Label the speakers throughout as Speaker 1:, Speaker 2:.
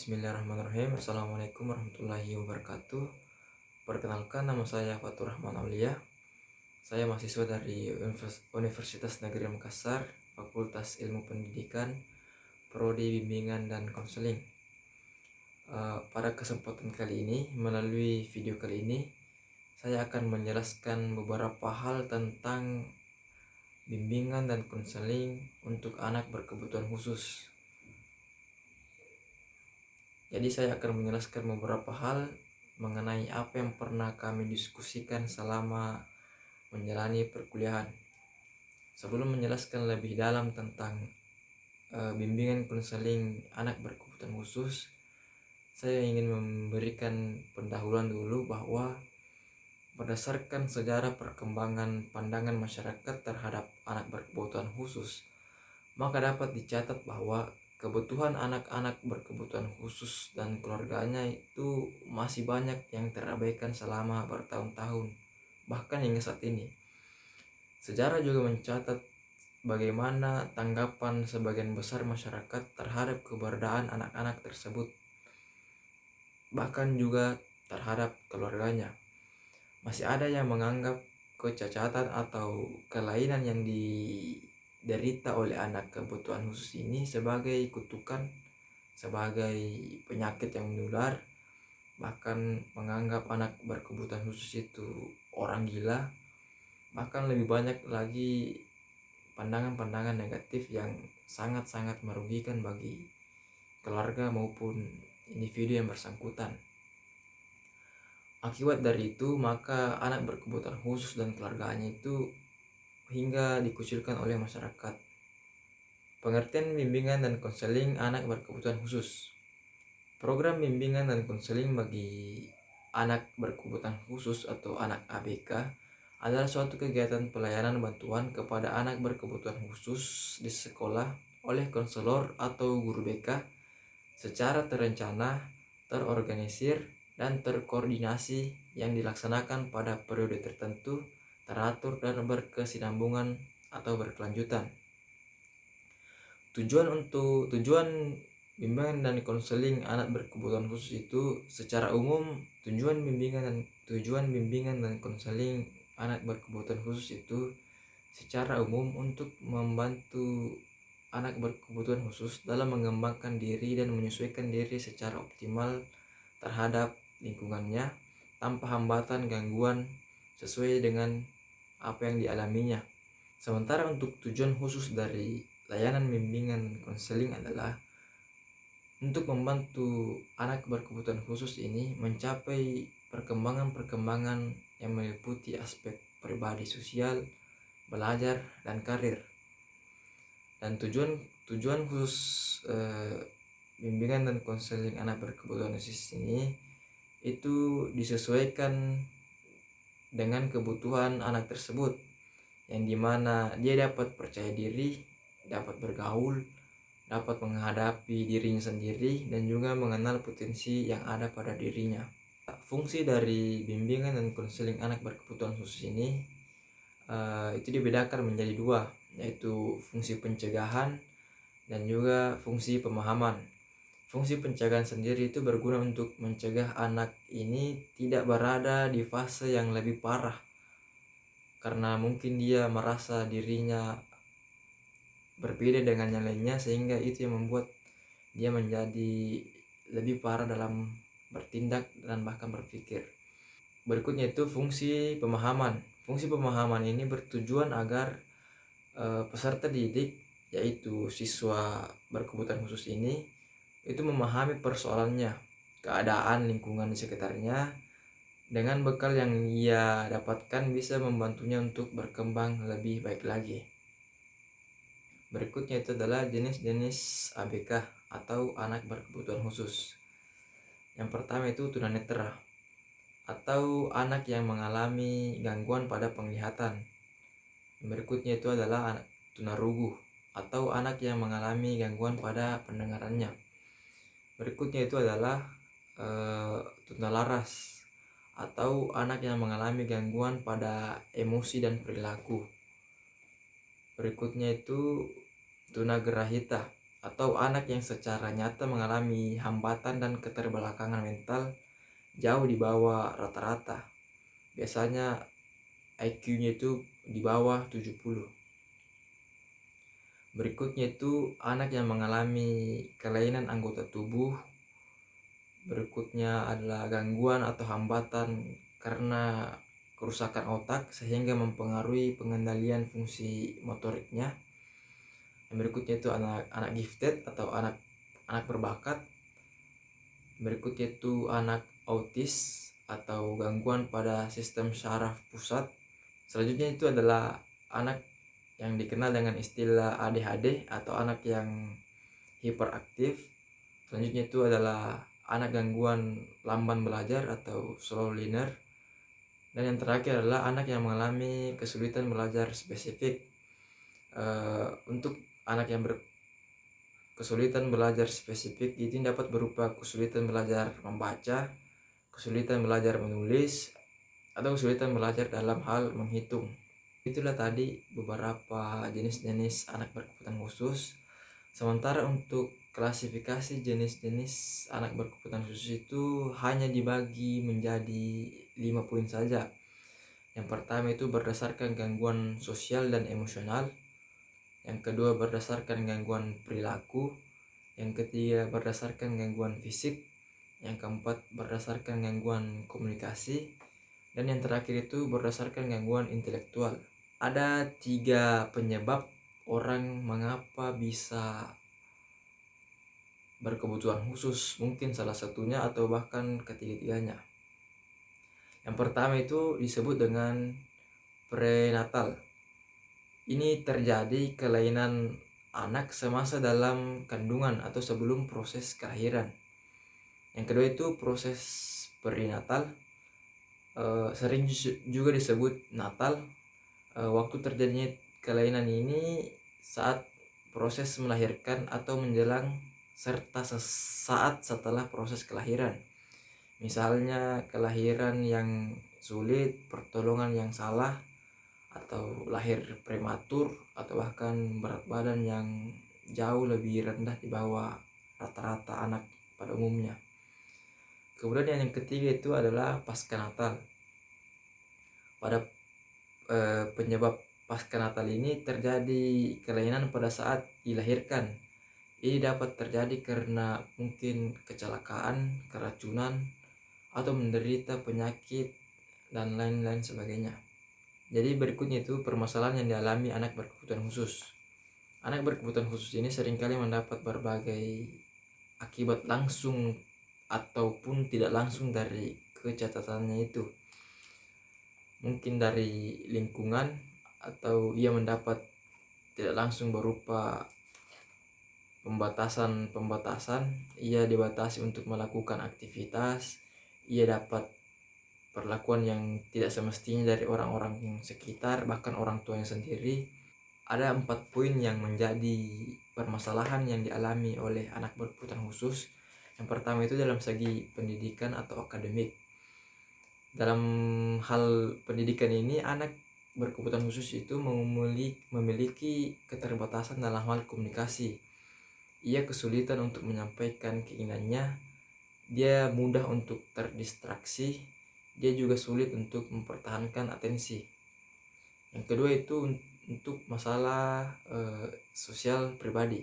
Speaker 1: Bismillahirrahmanirrahim. Assalamualaikum warahmatullahi wabarakatuh. Perkenalkan, nama saya Fatur Rahman Aulia. Saya mahasiswa dari Universitas Negeri Makassar, Fakultas Ilmu Pendidikan, Prodi Bimbingan dan Konseling. Pada kesempatan kali ini, melalui video kali ini, saya akan menjelaskan beberapa hal tentang bimbingan dan konseling untuk anak berkebutuhan khusus. Jadi saya akan menjelaskan beberapa hal mengenai apa yang pernah kami diskusikan selama menjalani perkuliahan. Sebelum menjelaskan lebih dalam tentang bimbingan konseling anak berkebutuhan khusus, saya ingin memberikan pendahuluan dulu bahwa berdasarkan sejarah perkembangan pandangan masyarakat terhadap anak berkebutuhan khusus, maka dapat dicatat bahwa kebutuhan anak-anak berkebutuhan khusus dan keluarganya itu masih banyak yang terabaikan selama bertahun-tahun, bahkan hingga saat ini. Sejarah juga mencatat bagaimana tanggapan sebagian besar masyarakat terhadap keberadaan anak-anak tersebut, bahkan juga terhadap keluarganya. Masih ada yang menganggap kecacatan atau kelainan yang diderita oleh anak kebutuhan khusus ini sebagai kutukan, sebagai penyakit yang menular, bahkan menganggap anak berkebutuhan khusus itu orang gila. Bahkan lebih banyak lagi pandangan-pandangan negatif yang sangat-sangat merugikan bagi keluarga maupun individu yang bersangkutan. Akibat dari itu, maka anak berkebutuhan khusus dan keluarganya itu hingga dikucilkan oleh masyarakat. Pengertian bimbingan dan konseling anak berkebutuhan khusus. Program bimbingan dan konseling bagi anak berkebutuhan khusus atau anak ABK adalah suatu kegiatan pelayanan bantuan kepada anak berkebutuhan khusus di sekolah oleh konselor atau guru BK secara terencana, terorganisir, dan terkoordinasi yang dilaksanakan pada periode tertentu, teratur dan berkesinambungan atau berkelanjutan. Tujuan bimbingan dan konseling anak berkebutuhan khusus itu secara umum, tujuan bimbingan dan konseling anak berkebutuhan khusus itu secara umum untuk membantu anak berkebutuhan khusus dalam mengembangkan diri dan menyesuaikan diri secara optimal terhadap lingkungannya tanpa hambatan gangguan sesuai dengan apa yang dialaminya. Sementara untuk tujuan khusus dari layanan bimbingan konseling adalah untuk membantu anak berkebutuhan khusus ini mencapai perkembangan yang meliputi aspek pribadi, sosial, belajar, dan karir. Dan tujuan khusus bimbingan dan konseling anak berkebutuhan khusus ini itu disesuaikan dengan kebutuhan anak tersebut, yang dimana dia dapat percaya diri, dapat bergaul, dapat menghadapi dirinya sendiri, dan juga mengenal potensi yang ada pada dirinya. Fungsi dari bimbingan dan konseling anak berkebutuhan khusus ini itu dibedakan menjadi dua, yaitu fungsi pencegahan dan juga fungsi pemahaman. Fungsi pencegahan sendiri itu berguna untuk mencegah anak ini tidak berada di fase yang lebih parah, karena mungkin dia merasa dirinya berbeda dengan yang lainnya, sehingga itu yang membuat dia menjadi lebih parah dalam bertindak dan bahkan berpikir. Berikutnya itu fungsi pemahaman. Fungsi pemahaman ini bertujuan agar peserta didik, yaitu siswa berkebutuhan khusus ini, itu memahami persoalannya, keadaan lingkungan di sekitarnya, dengan bekal yang ia dapatkan bisa membantunya untuk berkembang lebih baik lagi. Berikutnya itu adalah jenis-jenis ABK atau anak berkebutuhan khusus. Yang pertama itu tunanetra atau anak yang mengalami gangguan pada penglihatan. Berikutnya itu adalah anak tunarungu atau anak yang mengalami gangguan pada pendengarannya. Berikutnya itu adalah tunalaras atau anak yang mengalami gangguan pada emosi dan perilaku. Berikutnya itu tunagrahita atau anak yang secara nyata mengalami hambatan dan keterbelakangan mental jauh di bawah rata-rata. Biasanya IQ-nya itu di bawah 70. Berikutnya itu anak yang mengalami kelainan anggota tubuh. Berikutnya adalah gangguan atau hambatan karena kerusakan otak sehingga mempengaruhi pengendalian fungsi motoriknya. Yang berikutnya itu anak gifted atau anak berbakat. Berikutnya itu anak autis atau gangguan pada sistem syaraf pusat. Selanjutnya itu adalah anak yang dikenal dengan istilah ADHD atau anak yang hiperaktif. Selanjutnya itu adalah anak gangguan lamban belajar atau slow learner. Dan yang terakhir adalah anak yang mengalami kesulitan belajar spesifik. Untuk anak yang kesulitan belajar spesifik ini dapat berupa kesulitan belajar membaca, kesulitan belajar menulis, atau kesulitan belajar dalam hal menghitung. Itulah tadi beberapa jenis-jenis anak berkebutuhan khusus. Sementara untuk klasifikasi jenis-jenis anak berkebutuhan khusus itu hanya dibagi menjadi 5 poin saja. Yang pertama itu berdasarkan gangguan sosial dan emosional. Yang kedua berdasarkan gangguan perilaku. Yang ketiga berdasarkan gangguan fisik. Yang keempat berdasarkan gangguan komunikasi. Dan yang terakhir itu berdasarkan gangguan intelektual. Ada 3 penyebab orang mengapa bisa berkebutuhan khusus, mungkin salah satunya atau bahkan ketiga-tiganya. Yang pertama itu disebut dengan prenatal. Ini terjadi kelainan anak semasa dalam kandungan atau sebelum proses kelahiran. Yang kedua itu proses perinatal, sering juga disebut natal. Waktu terjadinya kelainan ini saat proses melahirkan atau menjelang serta sesaat setelah proses kelahiran. Misalnya kelahiran yang sulit, pertolongan yang salah, atau lahir prematur, atau bahkan berat badan yang jauh lebih rendah di bawah rata-rata anak pada umumnya. Kemudian yang ketiga itu adalah pasca natal. Pada penyebab pasca natal ini terjadi kelainan pada saat dilahirkan. Ini dapat terjadi karena mungkin kecelakaan, keracunan, atau menderita penyakit dan lain-lain sebagainya. Jadi berikutnya itu permasalahan yang dialami anak berkebutuhan khusus. Anak berkebutuhan khusus ini seringkali mendapat berbagai akibat langsung ataupun tidak langsung dari kecatatannya itu. Mungkin dari lingkungan, atau ia mendapat tidak langsung berupa pembatasan. Ia dibatasi untuk melakukan aktivitas, ia dapat perlakuan yang tidak semestinya dari orang-orang yang sekitar, bahkan orang tuanya sendiri. Ada 4 poin yang menjadi permasalahan yang dialami oleh anak berkebutuhan khusus. Yang pertama itu dalam segi pendidikan atau akademik. Dalam hal pendidikan ini, anak berkebutuhan khusus itu memiliki keterbatasan dalam hal komunikasi. Ia kesulitan untuk menyampaikan keinginannya, dia mudah untuk terdistraksi, dia juga sulit untuk mempertahankan atensi. Yang kedua itu untuk masalah sosial pribadi.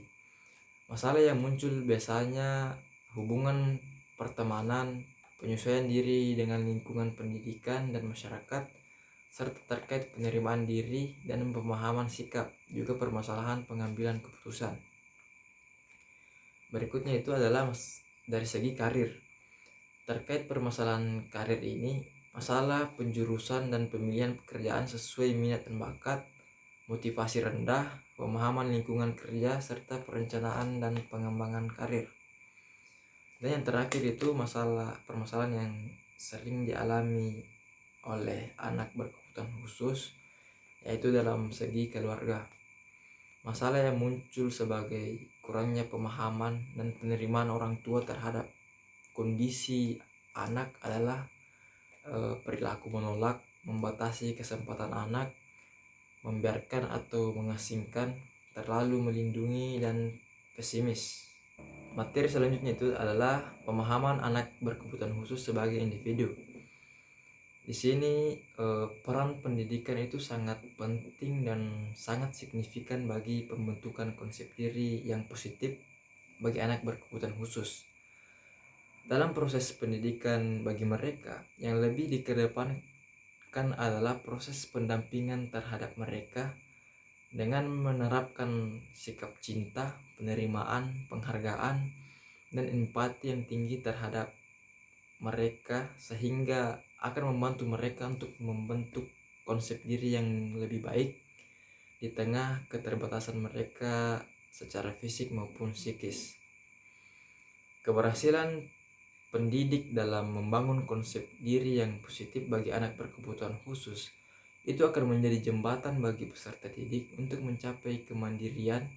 Speaker 1: Masalah yang muncul biasanya hubungan pertemanan, penyesuaian diri dengan lingkungan pendidikan dan masyarakat, serta terkait penerimaan diri dan pemahaman sikap, juga permasalahan pengambilan keputusan. Berikutnya itu adalah dari segi karir. Terkait permasalahan karir ini, masalah penjurusan dan pemilihan pekerjaan sesuai minat dan bakat, motivasi rendah, pemahaman lingkungan kerja, serta perencanaan dan pengembangan karir. Dan yang terakhir itu permasalahan yang sering dialami oleh anak berkebutuhan khusus, yaitu dalam segi keluarga. Masalah yang muncul sebagai kurangnya pemahaman dan penerimaan orang tua terhadap kondisi anak adalah perilaku menolak, membatasi kesempatan anak, membiarkan atau mengasingkan, terlalu melindungi, dan pesimis. Materi selanjutnya itu adalah pemahaman anak berkebutuhan khusus sebagai individu. Di sini peran pendidikan itu sangat penting dan sangat signifikan bagi pembentukan konsep diri yang positif bagi anak berkebutuhan khusus. Dalam proses pendidikan bagi mereka, yang lebih dikedepankan adalah proses pendampingan terhadap mereka dengan menerapkan sikap cinta, penerimaan, penghargaan, dan empati yang tinggi terhadap mereka, sehingga akan membantu mereka untuk membentuk konsep diri yang lebih baik di tengah keterbatasan mereka secara fisik maupun psikis. Keberhasilan pendidik dalam membangun konsep diri yang positif bagi anak berkebutuhan khusus itu akan menjadi jembatan bagi peserta didik untuk mencapai kemandirian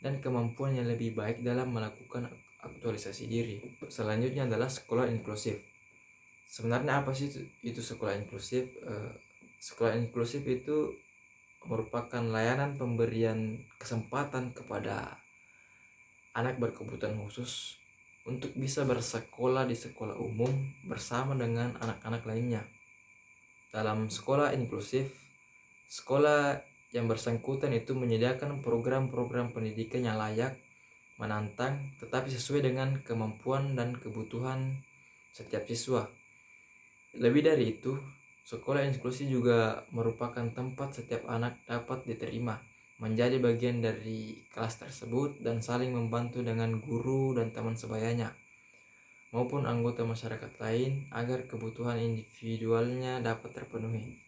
Speaker 1: dan kemampuan yang lebih baik dalam melakukan aktualisasi diri. Selanjutnya adalah sekolah inklusif. Sebenarnya apa sih itu sekolah inklusif? Sekolah inklusif itu merupakan layanan pemberian kesempatan kepada anak berkebutuhan khusus untuk bisa bersekolah di sekolah umum bersama dengan anak-anak lainnya. Dalam sekolah inklusif, sekolah yang bersangkutan itu menyediakan program-program pendidikan yang layak, menantang, tetapi sesuai dengan kemampuan dan kebutuhan setiap siswa. Lebih dari itu, sekolah inklusi juga merupakan tempat setiap anak dapat diterima, menjadi bagian dari kelas tersebut dan saling membantu dengan guru dan teman sebayanya maupun anggota masyarakat lain agar kebutuhan individualnya dapat terpenuhi.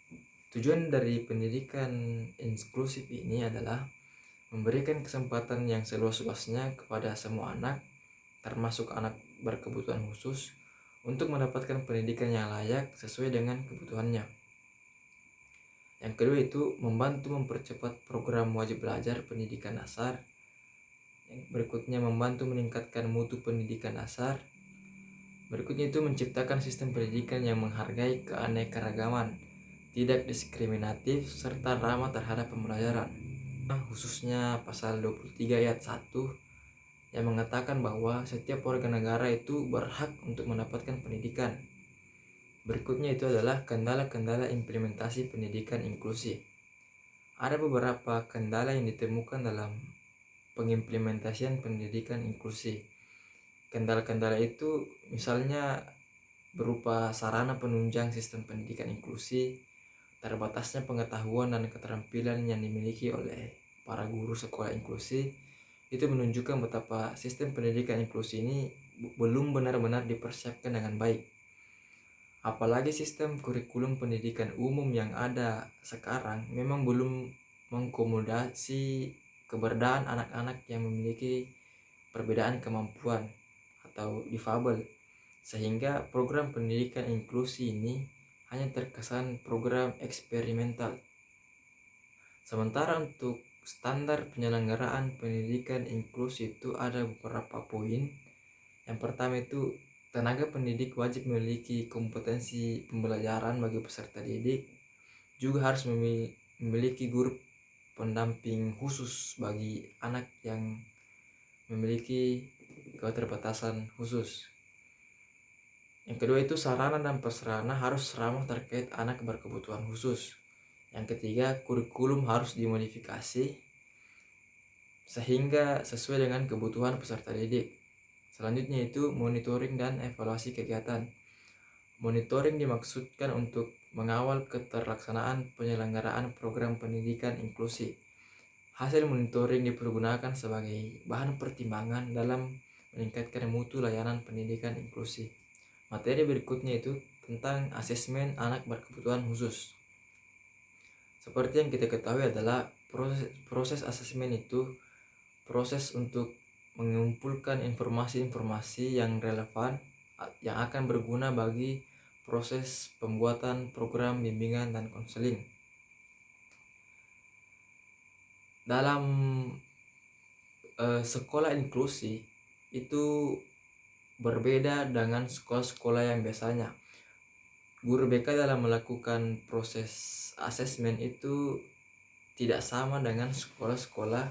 Speaker 1: Tujuan dari pendidikan inklusif ini adalah memberikan kesempatan yang seluas-luasnya kepada semua anak, termasuk anak berkebutuhan khusus, untuk mendapatkan pendidikan yang layak sesuai dengan kebutuhannya. Yang kedua itu membantu mempercepat program wajib belajar pendidikan dasar. Yang berikutnya membantu meningkatkan mutu pendidikan dasar. Berikutnya itu menciptakan sistem pendidikan yang menghargai keanekaragaman, tidak diskriminatif, serta ramah terhadap pembelajaran. Khususnya pasal 23 ayat 1 yang mengatakan bahwa setiap warga negara itu berhak untuk mendapatkan pendidikan. Berikutnya itu adalah kendala-kendala implementasi pendidikan inklusi. Ada beberapa kendala yang ditemukan dalam pengimplementasian pendidikan inklusi. Kendala-kendala itu misalnya berupa sarana penunjang sistem pendidikan inklusi, terbatasnya pengetahuan dan keterampilan yang dimiliki oleh para guru sekolah inklusi. Itu menunjukkan betapa sistem pendidikan inklusi ini belum benar-benar dipersiapkan dengan baik. Apalagi sistem kurikulum pendidikan umum yang ada sekarang memang belum mengakomodasi keberadaan anak-anak yang memiliki perbedaan kemampuan atau difabel, sehingga program pendidikan inklusi ini hanya terkesan program eksperimental. Sementara untuk standar penyelenggaraan pendidikan inklusi itu ada beberapa poin. Yang pertama itu tenaga pendidik wajib memiliki kompetensi pembelajaran bagi peserta didik, juga harus memiliki guru pendamping khusus bagi anak yang memiliki keterbatasan khusus. Yang kedua itu sarana dan prasarana harus ramah terkait anak berkebutuhan khusus. Yang ketiga, kurikulum harus dimodifikasi sehingga sesuai dengan kebutuhan peserta didik. Selanjutnya itu monitoring dan evaluasi kegiatan. Monitoring dimaksudkan untuk mengawal keterlaksanaan penyelenggaraan program pendidikan inklusi. Hasil monitoring dipergunakan sebagai bahan pertimbangan dalam meningkatkan mutu layanan pendidikan inklusi. Materi berikutnya itu tentang asesmen anak berkebutuhan khusus. Seperti yang kita ketahui adalah proses asesmen itu proses untuk mengumpulkan informasi-informasi yang relevan yang akan berguna bagi proses pembuatan program bimbingan dan konseling. Dalam sekolah inklusi itu berbeda dengan sekolah-sekolah yang biasanya. Guru BK dalam melakukan proses asesmen itu tidak sama dengan sekolah-sekolah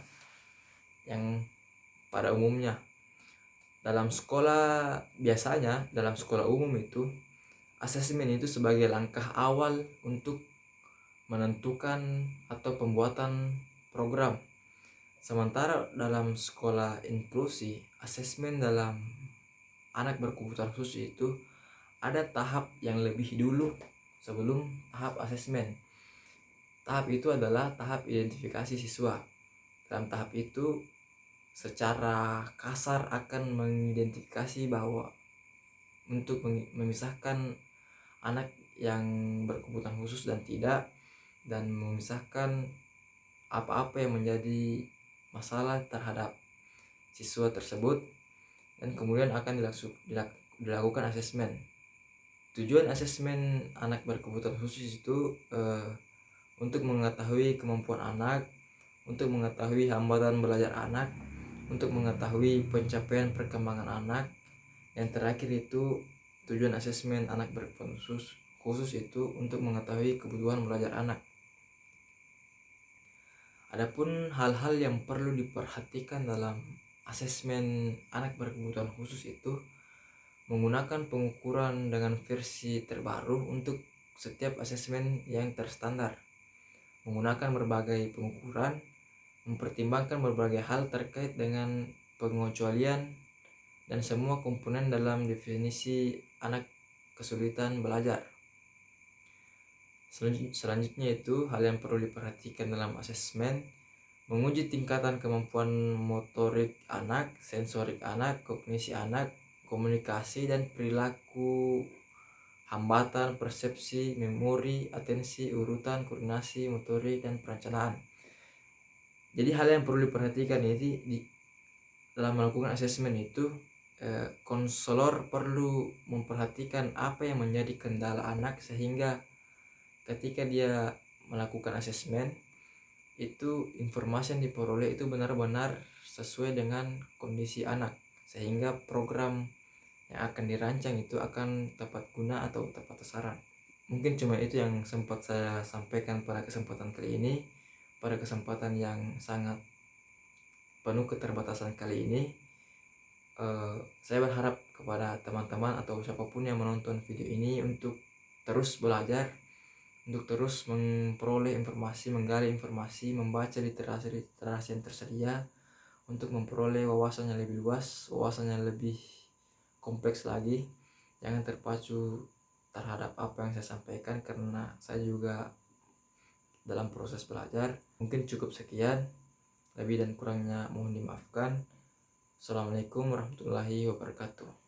Speaker 1: yang pada umumnya. Dalam sekolah, biasanya dalam sekolah umum itu, asesmen itu sebagai langkah awal untuk menentukan atau pembuatan program. Sementara dalam sekolah inklusi, asesmen dalam anak berkebutuhan khusus itu ada tahap yang lebih dulu sebelum tahap asesmen. Tahap itu adalah tahap identifikasi siswa. Dalam tahap itu secara kasar akan mengidentifikasi bahwa untuk memisahkan anak yang berkebutuhan khusus dan tidak, dan memisahkan apa-apa yang menjadi masalah terhadap siswa tersebut, dan kemudian akan dilakukan asesmen. Tujuan asesmen anak berkebutuhan khusus itu untuk mengetahui kemampuan anak, untuk mengetahui hambatan belajar anak, untuk mengetahui pencapaian perkembangan anak. Yang terakhir itu tujuan asesmen anak berkebutuhan khusus itu untuk mengetahui kebutuhan belajar anak. Adapun hal-hal yang perlu diperhatikan dalam asesmen anak berkebutuhan khusus itu menggunakan pengukuran dengan versi terbaru untuk setiap asesmen yang terstandar, menggunakan berbagai pengukuran, mempertimbangkan berbagai hal terkait dengan pengecualian dan semua komponen dalam definisi anak kesulitan belajar. Selanjutnya itu hal yang perlu diperhatikan dalam asesmen: menguji tingkatan kemampuan motorik anak, sensorik anak, kognisi anak, komunikasi dan perilaku, hambatan, persepsi, memori, atensi, urutan, koordinasi, motorik, dan perencanaan. Jadi hal yang perlu diperhatikan ini dalam melakukan asesmen itu, konselor perlu memperhatikan apa yang menjadi kendala anak, sehingga ketika dia melakukan asesmen itu informasi yang diperoleh itu benar-benar sesuai dengan kondisi anak, sehingga program yang akan dirancang itu akan tepat guna atau tepat sasaran. Mungkin cuma itu yang sempat saya sampaikan pada kesempatan kali ini. Pada kesempatan yang sangat penuh keterbatasan kali ini, saya berharap kepada teman-teman atau siapapun yang menonton video ini untuk terus belajar, untuk terus memperoleh informasi, menggali informasi, membaca literasi yang tersedia, untuk memperoleh wawasan yang lebih luas, wawasan yang lebih kompleks lagi. Jangan terpacu terhadap apa yang saya sampaikan, karena saya juga dalam proses belajar. Mungkin cukup sekian, lebih dan kurangnya mohon dimaafkan. Assalamualaikum warahmatullahi wabarakatuh.